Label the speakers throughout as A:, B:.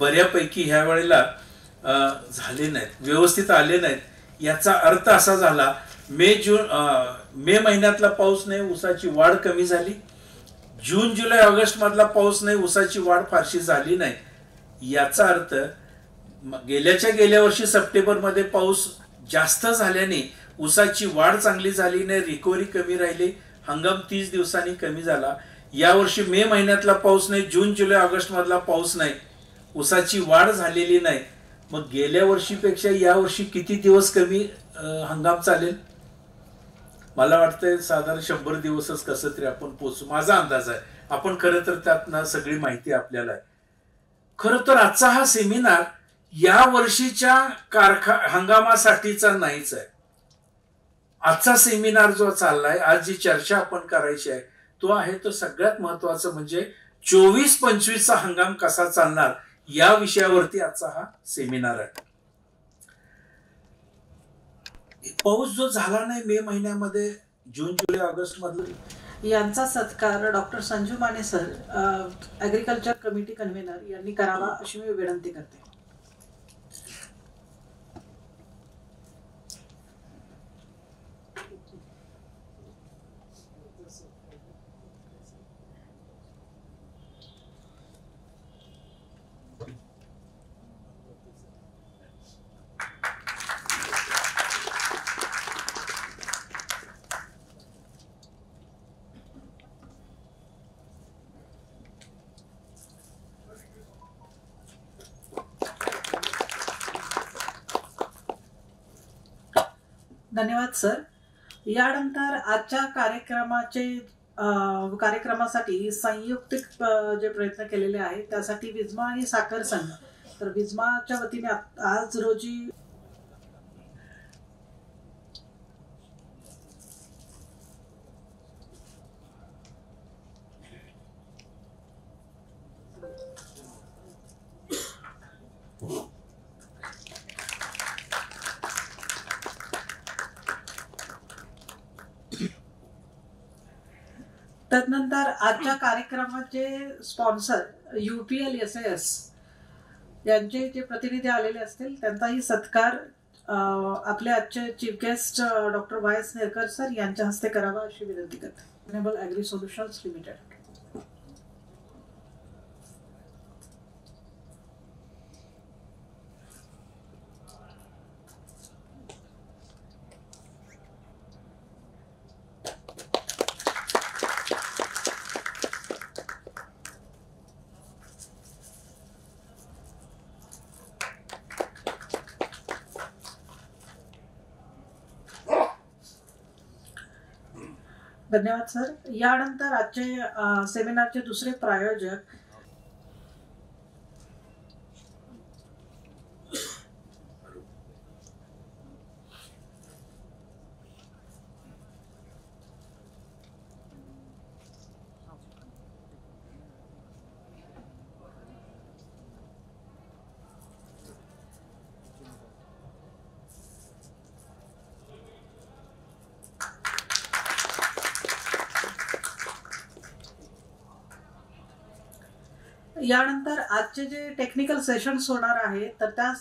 A: बऱ्यापैकी ह्या वेळेला झाले नाहीत, व्यवस्थित आले नाहीत. याचा अर्थ असा झाला मे महिन्यातला पाऊस नाही, ऊसाची वाढ कमी झाली. जून जुलै ऑगस्ट मधला पाऊस नाही, ऊसाची वाढ फारशी झाली नाही. याचा अर्थ गेल्या वर्षी सप्टेंबरमध्ये पाऊस जास्त झाल्याने ऊसाची वाढ चांगली झाली नाही, रिकव्हरी कमी राहिली, हंगाम 30 दिवसांनी कमी झाला. यावर्षी मे महिन्यातला पाऊस नाही, जून जुलै ऑगस्ट मधला पाऊस नाही, ऊसाची वाढ झालेली नाही. मग गेल्या वर्षीपेक्षा यावर्षी किती दिवस कमी हंगाम चालेल? मला वाटतंय साधारण 100 दिवसच कसं तरी आपण पोचू, माझा अंदाज आहे. आपण खरं तर त्यातनं सगळी माहिती आपल्याला आहे. खरं तर आजचा हा सेमिनार या वर्षीच्या हंगामासाठीचा नाहीच आहे. आजचा सेमिनार जो चाललाय, आज जी चर्चा आपण करायची आहे, तो आहे तो सगळ्यात महत्वाचा म्हणजे 24-25चा हंगाम कसा चालणार या विषयावरती आजचा हा सेमिनार आहे. पाऊस जो झाला नाही मे महिन्यामध्ये, जून जुलै ऑगस्ट मधला,
B: यांचा सत्कार doctor Sanju Mane sir, agriculture committee convener यांनी करावा अशी मी विनंती करते. धन्यवाद सर. यानंतर आजच्या कार्यक्रमासाठी संयुक्तिक जे प्रयत्न केलेले आहेत त्यासाठी विजमा आणि साखर संघ, तर विजमाच्या वतीने आज रोजी तदनंतर आजच्या कार्यक्रमाचे स्पॉन्सर UPL-SAS यांचे जे प्रतिनिधी आलेले असतील त्यांचाही सत्कार आपले आजचे chief guest doctor YS Nerkar sir यांच्या हस्ते करावा अशी विनंती करते. Sustainable agri solutions limited. धन्यवाद सर. यानंतर आजचे सेमिनारचे दुसरे प्रायोजक यानंतर आजचे जे टेक्निकल सेशन्स होणार आहे तर त्या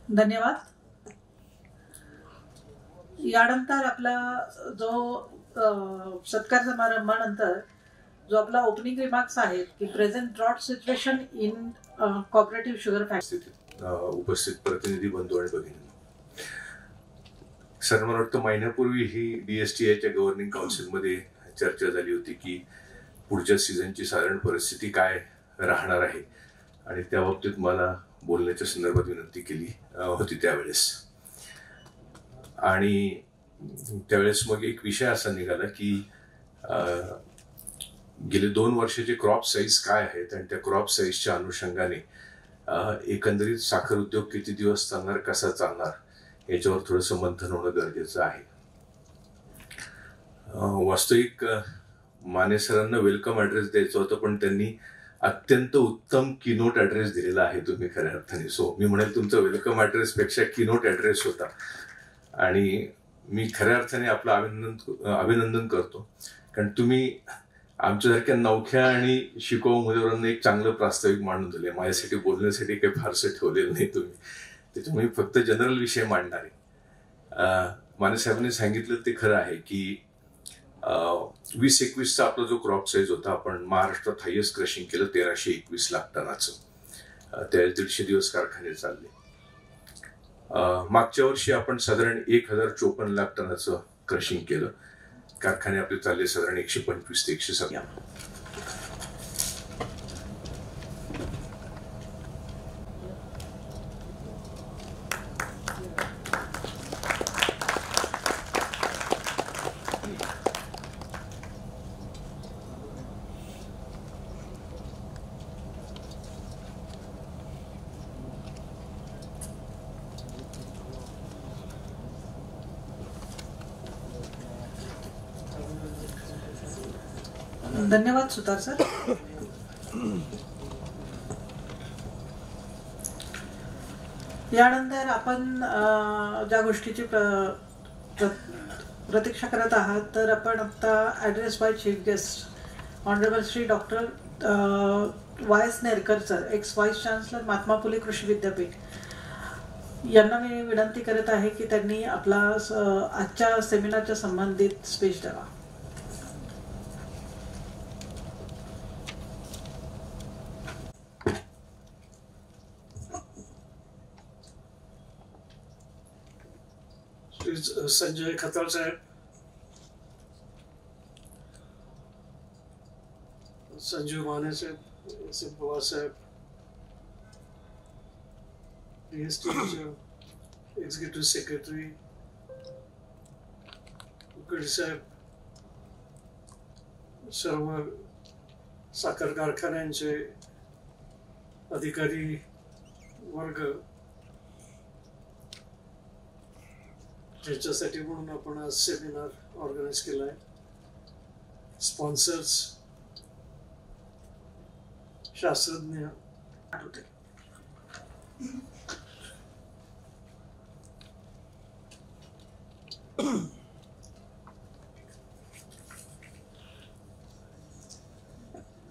B: धन्यवाद. यानंतर आपला जो सत्कार समारंभानंतर जो आपला ओपनिंग रिमार्क्स आहेत की present drought situation in cooperative sugar factory.
C: उपस्थित प्रतिनिधी बंधू आणि भगिनी, सर, मला वाटतं महिन्यापूर्वी ही DSTIच्या गव्हर्निंग काउन्सिलमध्ये चर्चा झाली होती की पुढच्या सीझनची साधारण परिस्थिती काय राहणार आहे, आणि त्या बाबतीत मला बोलण्याच्या संदर्भात विनंती केली होती त्यावेळेस. आणि त्यावेळेस मग एक विषय असा निघाला की गेले 2 वर्षाचे क्रॉप साईज काय आहेत आणि त्या क्रॉप साईजच्या अनुषंगाने एकंदरीत साखर उद्योग किती दिवस चालणार, कसा चालणार याच्यावर थोडंसं मंथन होणं गरजेचं आहे. वास्तविक माने सरांना वेलकम ॲड्रेस द्यायचा होता, पण त्यांनी अत्यंत उत्तम कीनोट ॲड्रेस दिलेला आहे तुम्ही खऱ्या अर्थाने. सो मी म्हणेल तुमचा वेलकम ॲड्रेसपेक्षा कीनोट ॲड्रेस होता, आणि मी खऱ्या अर्थाने आपलं अभिनंदन करतो, कारण तुम्ही आमच्यासारख्या नवख्या आणि शिकाऊ उमेदवारांना एक चांगलं प्रास्ताविक मांडून दिले. माझ्यासाठी बोलण्यासाठी काही फारसं ठेवलेलं नाही तुम्ही, त्याच्यामुळे फक्त जनरल विषय मांडणार आहे. माने साहेबांनी सांगितलं ते खरं आहे की 20-21चा आपला जो क्रॉप साईज होता, आपण महाराष्ट्रात हायेस्ट क्रशिंग केलं 1321 लाख टनाचं. त्या 150 दिवस कारखाने चालले. मागच्या वर्षी आपण साधारण 1054 लाख टनाचं क्रशिंग केलं. कारखाने आपले चालले साधारण 125 ते 107.
B: धन्यवाद सुतार सर. यानंतर आपण ज्या गोष्टीची प्रतीक्षा करत आहात, तर आपण आता address by chief guest honourable Shri doctor YS Nerkar sir, ex vice chancellor Mahatma Phule Krishi Vidyapeeth, यांना मी विनंती करत आहे की त्यांनी आपला आजच्या सेमिनारच्या संबंधित स्पीच द्यावा.
D: संजय खताळ साहेब, संजीव माने साहेब, पवार साहेब, DSTIचे एक्झिक्युटिव्ह सेक्रेटरी उकडी साहेब, सर्व साखर कारखान्यांचे अधिकारी वर्ग, ज्याच्यासाठी म्हणून आपण आज सेमिनार ऑर्गनाईज केला आहे, स्पॉन्सर्स, शास्त्रज्ञ,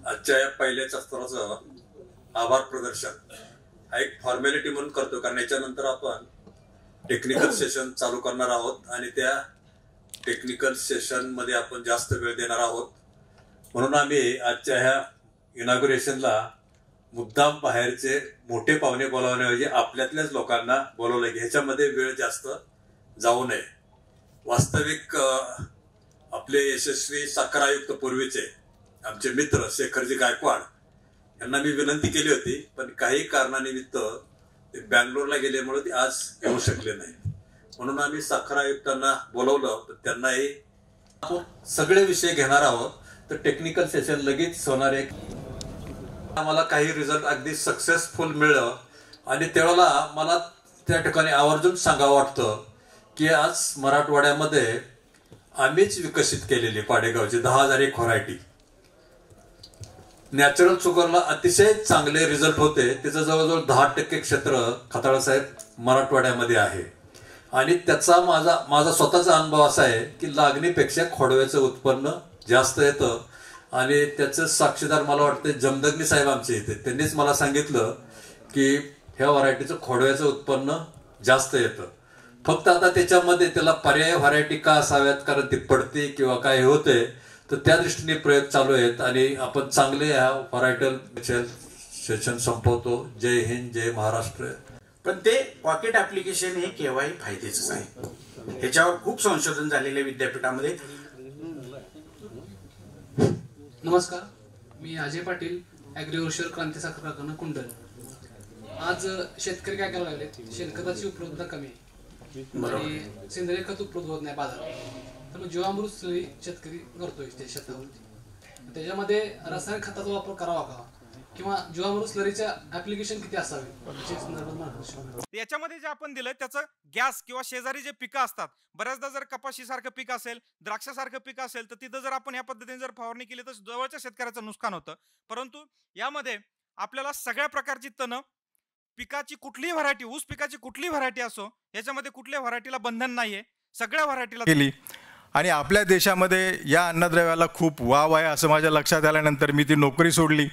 E: आजच्या या पहिल्याच सत्राचं आभार प्रदर्शन हा एक फॉर्मॅलिटी म्हणून करतो, कारण याच्यानंतर आपण टेक्निकल सेशन चालू करणार आहोत आणि त्या टेक्निकल सेशन मध्ये आपण जास्त वेळ देणार आहोत. म्हणून आम्ही आजच्या ह्या इनॉग्रेशनला मुद्दाम बाहेरचे मोठे पाहुणे बोलावण्याऐवजी आपल्यातल्याच लोकांना बोलवलं की ह्याच्यामध्ये वेळ जास्त जाऊ नये. वास्तविक आपले यशस्वी साखर आयुक्त पूर्वीचे आमचे मित्र शेखरजी गायकवाड यांना मी विनंती केली होती, पण काही कारणानिमित्त ते बँगलोरला गेल्यामुळे ते आज येऊ शकले नाही. म्हणून आम्ही साखर आयुक्तांना बोलवलं, पण त्यांनाही सगळे विषय घेणार आहोत. तर टेक्निकल सेशन लगेच होणार आहे. आम्हाला काही रिझल्ट अगदी सक्सेसफुल मिळलं आणि त्यावेळेला मला त्या ठिकाणी आवर्जून सांगावं वाटतं की आज मराठवाड्यामध्ये आम्हीच विकसित केलेली पाडेगावची 10,001 व्हरायटी नॅचरल शुगरला अतिशय चांगले रिझल्ट होते. त्याचं जवळजवळ 10% क्षेत्र खताळसाहेब मराठवाड्यामध्ये आहे. आणि त्याचा माझा स्वतःचा अनुभव असा आहे की लागणीपेक्षा खोडव्याचं उत्पन्न जास्त येतं. आणि त्याचं साक्षीदार मला वाटतं जमदग्नी साहेब आमचे इथे, त्यांनीच मला सांगितलं की ह्या व्हरायटीचं खोडव्याचं उत्पन्न जास्त येतं. फक्त आता त्याच्यामध्ये त्याला पर्याय व्हरायटी का असाव्यात, कारण ती पडते किंवा काय होते, तर त्या दृष्टीने प्रयोग चालू आहेत. आणि आपण चांगले ह्या व्हरायटल सेशन संपवतो. जय हिंद, जय महाराष्ट्र.
F: पण ते पॉकेट ऍप्लिकेशन हे केव्हाही फायद्याचंच आहे. ह्याच्यावर खूप संशोधन झालेले विद्यापीठामध्ये.
G: नमस्कार, मी अजय पाटील, ॲग्रिकल्चर क्रांती साखर कारखाना कुंडल. आज शेतकरी काय करायला लागले, शेणखताची उपलब्धता कमी आहे आणि सेंद्रिय खत उपलब्ध होत नाही बाजारात. तर मग जीवामृत स्लरी शेतकरी करतोय त्या शेतावरती. त्याच्यामध्ये रासायनिक खताचा वापर करावा का, किंवा जीवामृत स्लरीच्या ऍप्लिकेशन किती असावे
H: याच्यामध्ये जे आपण दिलं त्याचं गॅस किंवा शेजारी जे पिकं असतात, बऱ्याचदा जर कपाशीसारखं पीक असेल, द्राक्षासारखं पीक असेल, तर तिथं जर आपण ह्या पद्धतीने जर फवारणी केली तर जवळच्या शेतकऱ्याचं नुकसान होतं. परंतु यामध्ये आपल्याला सगळ्या प्रकारची तणं, पिकाची कुठलीही व्हरायटी, ऊस पिकाची कुठलीही व्हरायटी असो, याच्यामध्ये कुठल्याही व्हरायटीला बंधन नाहीये, सगळ्या व्हरायटीला
I: केली. आणि आपल्या देशामध्ये या अन्नद्रव्याला खूप वाव आहे असं माझ्या लक्षात आल्यानंतर मी ती नोकरी सोडली.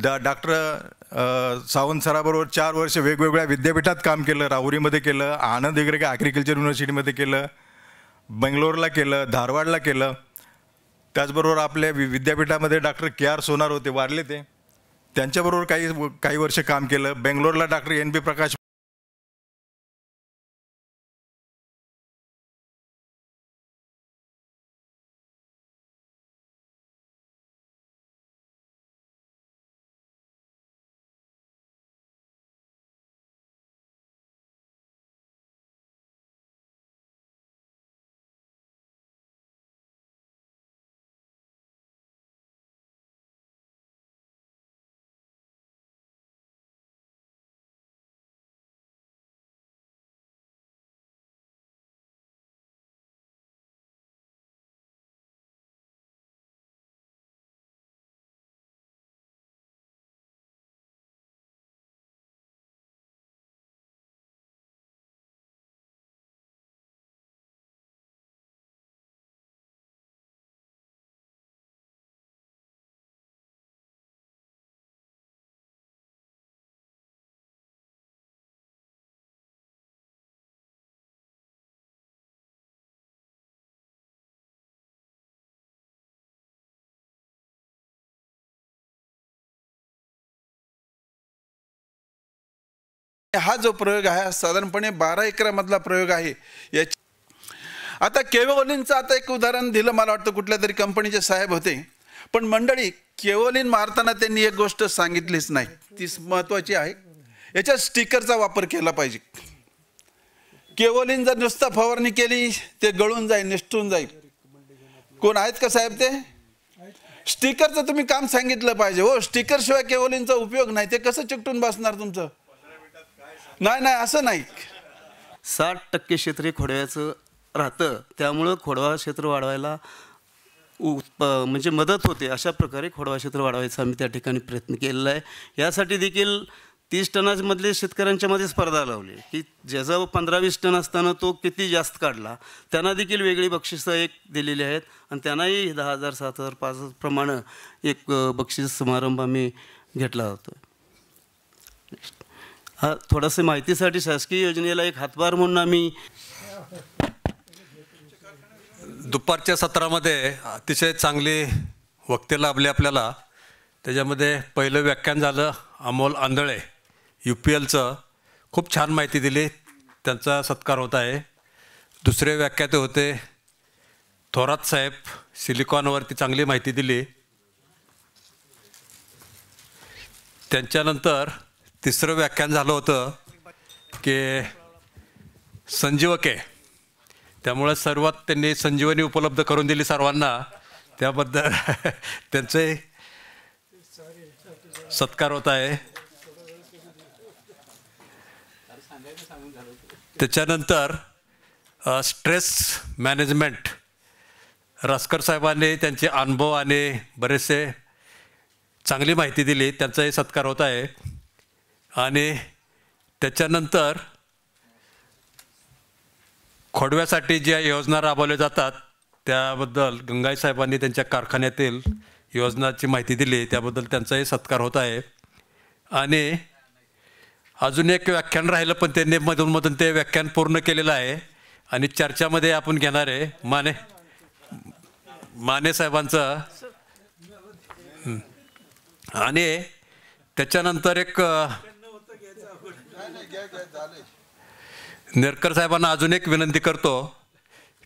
I: डॉक्टर सावंत सराबरोबर 4 वर्ष वेगवेगळ्या विद्यापीठात काम केलं. राहुरीमध्ये केलं, आनंद वेगळे ॲग्रिकल्चर युनिव्हर्सिटीमध्ये केलं, बेंगलोरला केलं, धारवाडला केलं. त्याचबरोबर आपल्या विद्यापीठामध्ये डॉक्टर KR सोनार होते, वारले ते, त्यांच्याबरोबर काही वर्ष काम केलं. बेंगलोरला डॉक्टर NP प्रकाश
J: हा जो प्रयोग आहे हा साधारणपणे 12 एकरामधला प्रयोग आहे. आता केवलिनचं आता एक उदाहरण दिलं, मला वाटतं कुठल्या तरी कंपनीचे साहेब होते. पण मंडळी, केवलिन मारताना त्यांनी एक गोष्ट सांगितलीच नाही, ती महत्त्वाची आहे. याच्या स्टिकरचा वापर केला पाहिजे. केवलिन जर नुसता फवारणी केली ते गळून जाईल, निष्ठून जाईल. कोण आहेत का साहेब ते? स्टिकरचं तुम्ही काम सांगितलं पाहिजे. हो, स्टिकर शिवाय केवलिनचा उपयोग नाही. ते कसं चिकटून बसणार तुमचं? नाही, असं नाही.
K: 60% क्षेत्र खोडव्याचं राहतं, त्यामुळं खोडवा क्षेत्र वाढवायला म्हणजे मदत होते. अशा प्रकारे खोडवा क्षेत्र वाढवायचा आम्ही त्या ठिकाणी प्रयत्न केलेला आहे. यासाठी देखील 30 टनामधले शेतकऱ्यांच्यामध्ये स्पर्धा लावली की ज्याचा 15-20 टन असताना तो किती जास्त काढला, त्यांना देखील वेगळी बक्षिसं एक दिलेली आहेत. आणि त्यांनाही 10,000, 7,000, 5,000 प्रमाणे एक बक्षीस समारंभ आम्ही घेतला होता. हा थोडंसं माहितीसाठी शासकीय योजनेला एक हातभार म्हणून आम्ही
E: दुपारच्या सत्रामध्ये अतिशय चांगली वक्ते लाभले आपल्याला. त्याच्यामध्ये पहिलं व्याख्यान झालं अमोल आंधळे, UPLचं, खूप छान माहिती दिली, त्यांचा सत्कार होत आहे. दुसरे व्याख्याते होते थोरात साहेब, सिलिकॉनवरती चांगली माहिती दिली. त्यांच्यानंतर तिसरं व्याख्यान झालं होतं की संजीवके, त्यामुळे सर्वात त्यांनी संजीवनी उपलब्ध करून दिली सर्वांना, त्याबद्दल त्यांचे सत्कार होत आहे. त्याच्यानंतर स्ट्रेस मॅनेजमेंट, रस्कर साहेबांनी त्यांचे अनुभव आणि बरेचसे चांगली माहिती दिली, त्यांचाही सत्कार होत आहे. आणि त्याच्यानंतर खोडव्यासाठी ज्या योजना राबवल्या जातात त्याबद्दल गंगाई साहेबांनी त्यांच्या कारखान्यातील योजनाची माहिती दिली, त्याबद्दल त्यांचाही सत्कार होत आहे. आणि अजून एक व्याख्यान राहिलं पण त्यांनी मधून ते व्याख्यान पूर्ण केलेलं आहे. आणि चर्चामध्ये आपण घेणार आहे माने साहेबांचं. आणि त्याच्यानंतर एक नेरकर साहेबांना अजून एक विनंती करतो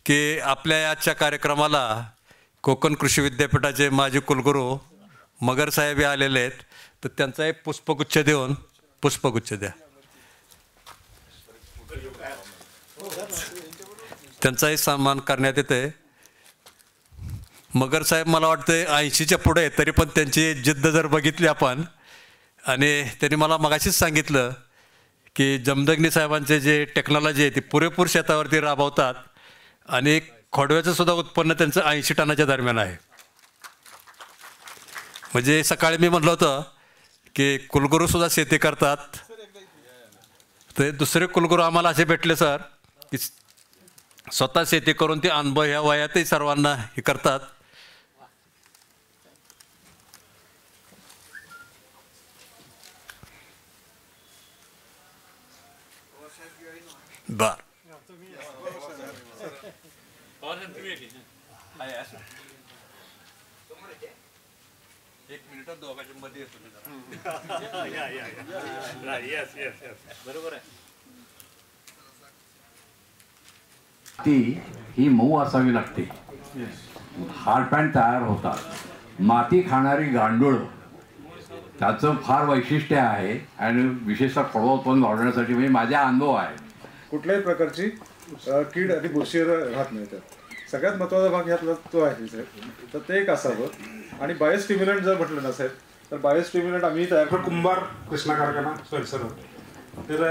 E: की आपल्या आजच्या कार्यक्रमाला कोकण कृषी विद्यापीठाचे माजी कुलगुरू मगर साहेब हे आलेले आहेत, तर त्यांचा एक पुष्पगुच्छ देऊन पुष्पगुच्छ द्या. त्यांचाही सन्मान करण्यात येते. मगर साहेब मला वाटतं 80च्या पुढे, तरी पण त्यांची जिद्द जर बघितली आपण, आणि त्यांनी मला मगाशीच सांगितलं की जमदग्नी साहेबांचे जे टेक्नॉलॉजी आहे ती पुरेपूर शेतावरती राबवतात आणि खोडव्याचं सुद्धा उत्पन्न त्यांचं 80 टनाच्या दरम्यान आहे. म्हणजे सकाळी मी म्हटलं होतं की कुलगुरूसुद्धा शेती करतात, तर दुसरे कुलगुरू आम्हाला असे भेटले सर की स्वतः शेती करून ते अनुभव ह्या वयातही सर्वांना हे करतात. बर एक मिनिट दोघांच्या मध्ये येतो बरोबर आहे.
L: ती ही मऊ असावी लागते. हार्ड पॅन्ट तयार होतात. माती खाणारी गांडूळ त्याचं फार वैशिष्ट्य आहे आणि विशेषतः खोडवा उत्पन्न वाढवण्यासाठी म्हणजे माझा अनुभव आहे.
M: कुठल्याही प्रकारची कीड आणि बुरशी राहत नाही. त्यात सगळ्यात महत्त्वाचा भाग ह्यातला तो आहे साहेब, तर ते एक असावं. आणि बायोस्टिम्युलंट जर म्हटलं ना साहेब, तर बायोस्टिम्युलंट आम्ही तयार
N: कुंभार कृष्णा कारखाना सोयसर होते. तर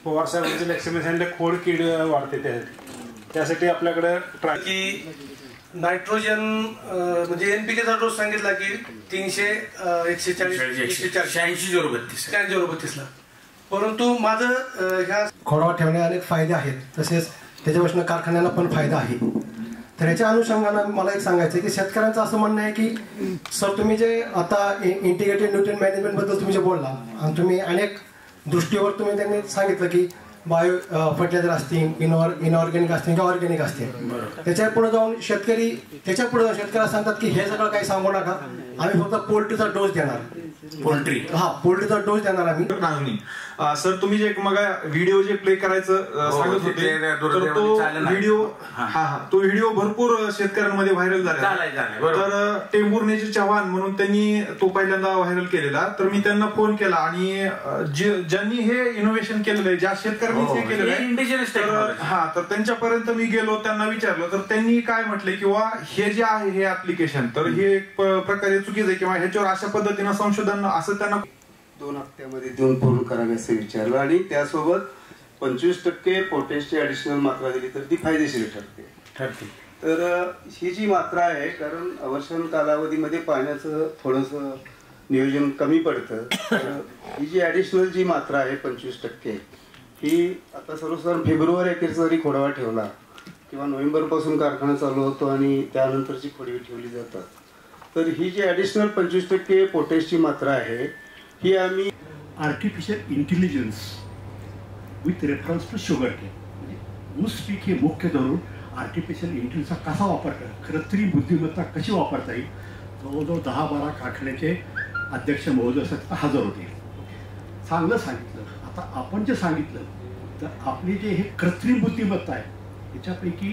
N: पवार साहेबांचे लक्ष्मी खोड कीड वाढते त्यासाठी आपल्याकडे ट्राय
O: की नायट्रोजन म्हणजे NPK डोस सांगितला की 300-140-186-032 ला. परंतु माझं ह्या
P: खोडवा ठेवणे अनेक फायदे आहेत, तसेच त्याच्यापासून कारखान्याला पण फायदा आहे. तर याच्या अनुषंगानं मला एक सांगायचं आहे की शेतकऱ्यांचं असं म्हणणं आहे की सर तुम्ही जे आता इंटिग्रेटेड न्यूट्रिएंट मॅनेजमेंटबद्दल तुम्ही जे बोलला आणि तुम्ही अनेक दृष्टीवर तुम्ही त्यांनी सांगितलं की बायो फर्टिलायझर असतील, इनऑर्गॅनिक असतील किंवा ऑर्गॅनिक असतील, त्याच्या पुढे जाऊन शेतकऱ्याला सांगतात की हे सगळं काही सांगू नका, आम्ही फक्त पोल्ट्रीचा डोस देणार. पोल्ट्रीचा डोस देणार आम्ही.
N: सर तुम्ही जे मग व्हिडिओ जे प्ले करायचं सांगत होते, तर तो व्हिडिओ भरपूर शेतकऱ्यांमध्ये व्हायरल झाला. तर टेंभुर्णीचे चव्हाण म्हणून त्यांनी तो पहिल्यांदा व्हायरल केलेला. तर मी त्यांना फोन केला आणि ज्यांनी हे इनोव्हेशन केलेलं आहे, ज्या शेतकऱ्यांनी हे केलेलं आहे, तर त्यांच्यापर्यंत मी गेलो, त्यांना विचारलं, तर त्यांनी काय म्हटले किंवा हे जे आहे हे ऍप्लिकेशन तर हे एक प्रकारे चुकीचं आहे किंवा ह्याच्यावर अशा पद्धतीनं संशोधन असं त्यांना
Q: 2 हप्त्यामध्ये देऊन पूर्ण करावे असं विचारलं. आणि त्यासोबत 25% पोटॅशची ऍडिशनल मात्रा दिली तर ती फायदेशीर ठरते. तर ही जी मात्रा आहे, कारण अवर्षण कालावधीमध्ये पाण्याचं थोडंसं नियोजन कमी पडतं, तर ही जी ऍडिशनल जी मात्रा आहे 25%, ही आता सर्वसाधारण फेब्रुवारी अखेरचा जरी खोडवा ठेवला किंवा नोव्हेंबरपासून कारखाना चालू होतो आणि त्यानंतरची खोडवी ठेवली जातात, तर ही जी ऍडिशनल 25% पोटॅशची मात्रा आहे ही आम्ही
R: artificial intelligence with reference to sugar cane, म्हणजे ऊस पीक हे मुख्य धरून आर्टिफिशियल इंटेलिजन्सचा कसा वापर करा, कृत्रिम बुद्धिमत्ता कशी वापरता येईल. जवळजवळ 10-12 कारखान्याचे अध्यक्ष महोदय असतात हजर होते. चांगलं सांगितलं. आता आपण जे सांगितलं तर आपली जे हे कृत्रिम बुद्धिमत्ता आहे त्याच्यापैकी